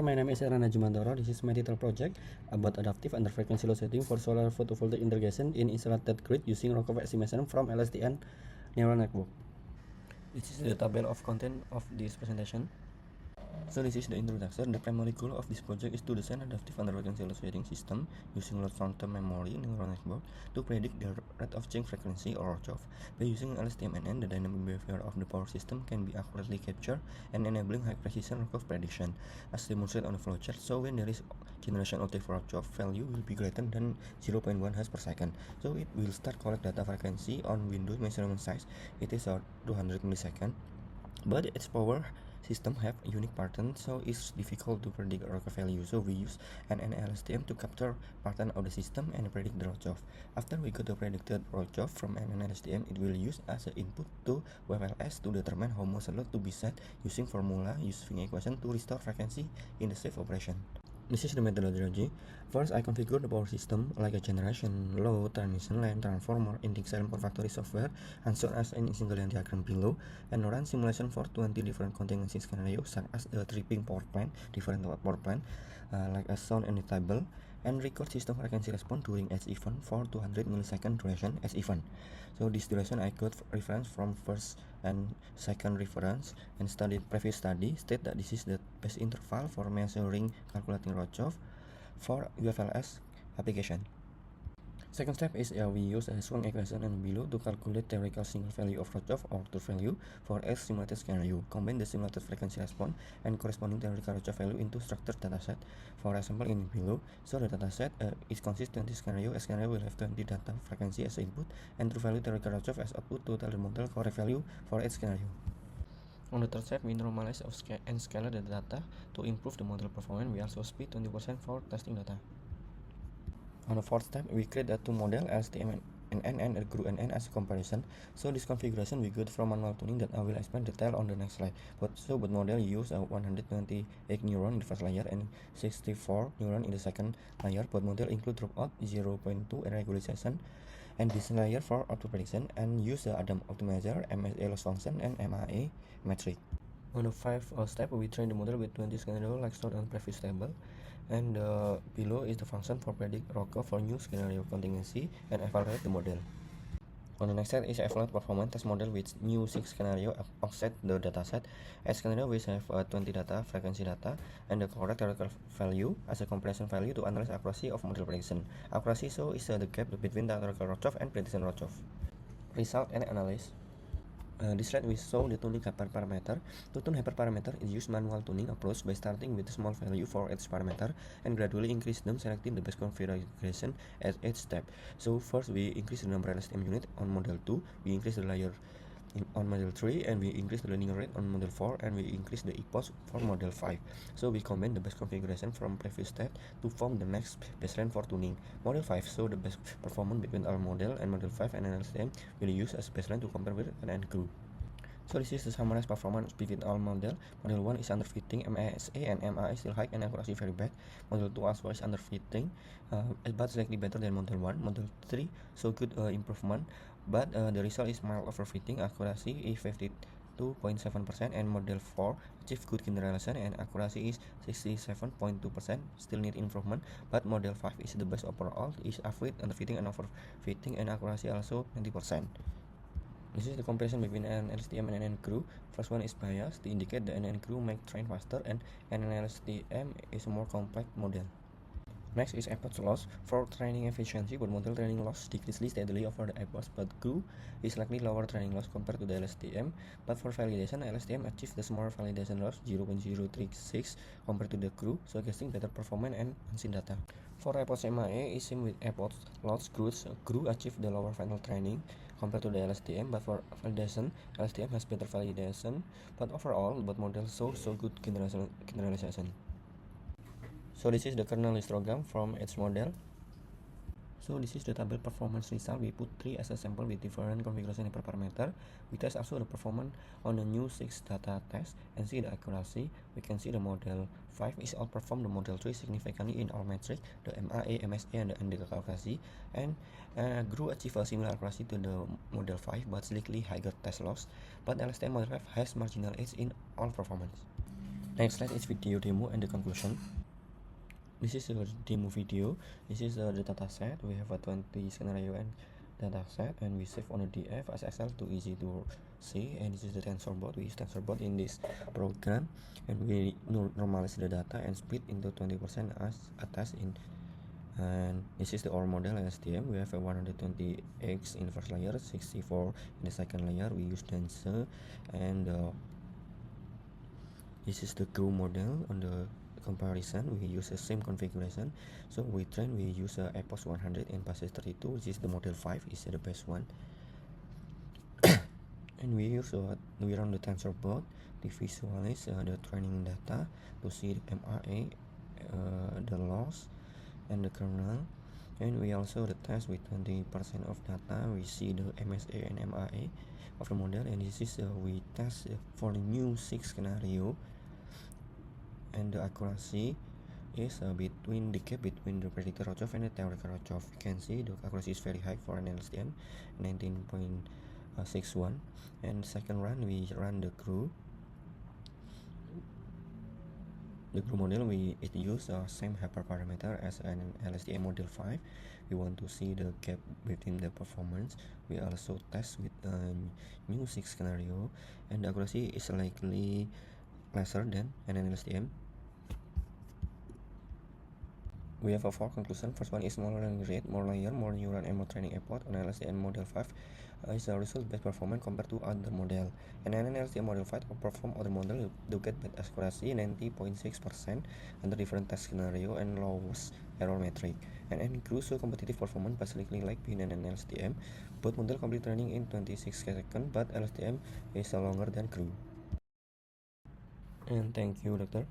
My name is Erana Jumantoro. This is my title project about adaptive under-frequency load setting for solar photovoltaic integration in insulated grid using Rokov estimation from LSTM neural network. This is the table of content of this presentation. So this is the introduction. The primary goal of this project is to design adaptive under-frequency load setting system using load long-term memory neural network to predict the rate of change frequency or RCHOF. By using LSTM-NN, the dynamic behavior of the power system can be accurately captured and enabling high precision RCHOF prediction, as demonstrated on the flowchart. So when there is generation of the RCHOF value will be greater than 0.1 Hz per second. So it will start collect data frequency on Windows measurement size. It is 200 millisecond, but its power system have unique pattern, so it's difficult to predict RCHOF value. So we use an LSTM to capture pattern of the system and predict the RCHOF. After we got the predicted RCHOF from an LSTM, it will use as an input to WebLS to determine how much load to be set using formula using equation to restore frequency in the safe operation. This is the methodology. First, I configure the power system like a generation, load, transmission line, transformer, indexer, and factory software, and shown as in single line diagram below, and run simulation for 20 different contingency scenarios, such as a tripping power plant, different power plant, like as shown in the table, and record system frequency response during each event for 200 millisecond duration as event. So this duration I got reference from first and second reference, and previous study state that this is the best interval for measuring calculating RCHOF for UFLS application. Second step is we use a Swan equation and below to calculate theoretical single value of RCHOF or true value for each simulated scenario. Combine the simulated frequency response and corresponding theoretical RCHOF value into structured dataset. For example, in below, so the dataset is consistent 20 scenario. A scenario will have 20 data frequency as input and true value theoretical RCHOF as output to tell the model correct value for each scenario. On the third step, we normalize and scale the data to improve the model performance. We also speed 20% for testing data. On the fourth step, we create the two model LSTM-NN and GRU-NN as a comparison. So this configuration we got from manual tuning that I will explain detail on the next slide. But model use 128 neuron in the first layer and 64 neuron in the second layer. But model include dropout 0.2 and regularization and this layer for auto prediction and use the ADAM optimizer, MSA loss function, and MAE metric. On the fifth step, we train the model with 20 scenario like stored on previous table, and below is the function for predict RCHOF for new scenario contingency and evaluate the model. On the next step is evaluate performance test model with new 6 scenario, offset the dataset. Each scenario we have 20 data, frequency data, and the correct theoretical value as a comparison value to analyze accuracy of model prediction. Accuracy so is the gap between the theoretical RCHOF and prediction RCHOF. Result and analysis. This slide we show the tuning hyperparameter. To tune hyperparameter, it uses manual tuning approach by starting with a small value for each parameter and gradually increase them, selecting the best configuration at each step. So first we increase the number of LSTM unit on model 2, we increase the layer on model 3, and we increase the linear rate on model 4, and we increase the epoch for model 5. So we combine the best configuration from previous step to form the next baseline for tuning. Model 5 so the best performance between our model, and model 5 and LSTM will use as baseline to compare with an GRU. So this is the summarized performance between all model. Model 1 is underfitting, MASA and MA is still high and accuracy very bad. Model 2 as well is underfitting, but slightly better than model 1. Model 3 so good improvement, but the result is mild overfitting, accuracy is 52.7%, and model 4 achieve good generalization and accuracy is 67.2%, still need improvement, but model 5 is the best overall, is avoid underfitting and overfitting, and accuracy also 90%. This is the comparison between an LSTM and an GRU. First one is bias to indicate that an GRU make train faster and an LSTM is a more compact model. Next is epoch loss. For training efficiency, but model training loss decreases steadily over the epoch, but GRU is slightly lower training loss compared to the LSTM. But for validation, LSTM achieves the smaller validation loss 0.036 compared to the GRU, suggesting better performance and unseen data. For epoch MAE is same with epoch loss GRU achieve the lower final training compared to the LSTM, but for validation, LSTM has better validation, but overall, both models show good generalization. So this is the kernel histogram from each model. So this is the table performance result. We put 3 as a sample with different configuration hyperparameter. We test also the performance on the new 6 data test and see the accuracy. We can see the model 5 is outperform the model 3 significantly in all metrics, the MAE, MSA, and the NDK accuracy. And GRU achieve a similar accuracy to the model 5 but slightly higher test loss. But LSTM model 5 has marginal edge in all performance. Next slide is video demo and the conclusion. This is a demo video. This is the data set. We have a 20 scenario and data set, and we save on a DF as Excel to easy to see. And this is the TensorBoard. We use TensorBoard in this program, and we normalize the data and split into 20% as a test in. And this is the our model LSTM. We have a 120x in the first layer, 64 in the second layer. We use Tensor, and this is the GRU model. On the comparison, we use the same configuration. So we use EPOS 100 and Basis 32. This is the model 5 is the best one. And we run the TensorBoard to visualize the training data, to see the MRA, the loss, and the kernel. And we also the test with 20% of data. We see the MSA and MRA of the model, and this is we test for the new 6 scenario, and the accuracy is between the gap between the predicted Rojov and the theoretical Rojov. You can see the accuracy is very high for an LSTM, 19.61. And second run we run the GRU. The GRU model it use same hyperparameter as an LSTM model 5. We want to see the gap between the performance. We also test with a new 6 scenario, and the accuracy is likely lesser than an LSTM. We have a 4 conclusion. First one is more learning rate, more layer, more neuron, and more training effort on LSTM model 5 is a result best performance compared to other model. And an LSTM model 5 outperform other model to get better accuracy 90.6% under different test scenario and lowest error metric. And GRU show competitive performance basically like PIN and LSTM. Both model complete training in 26 seconds, but LSTM is longer than GRU. And thank you, doctor.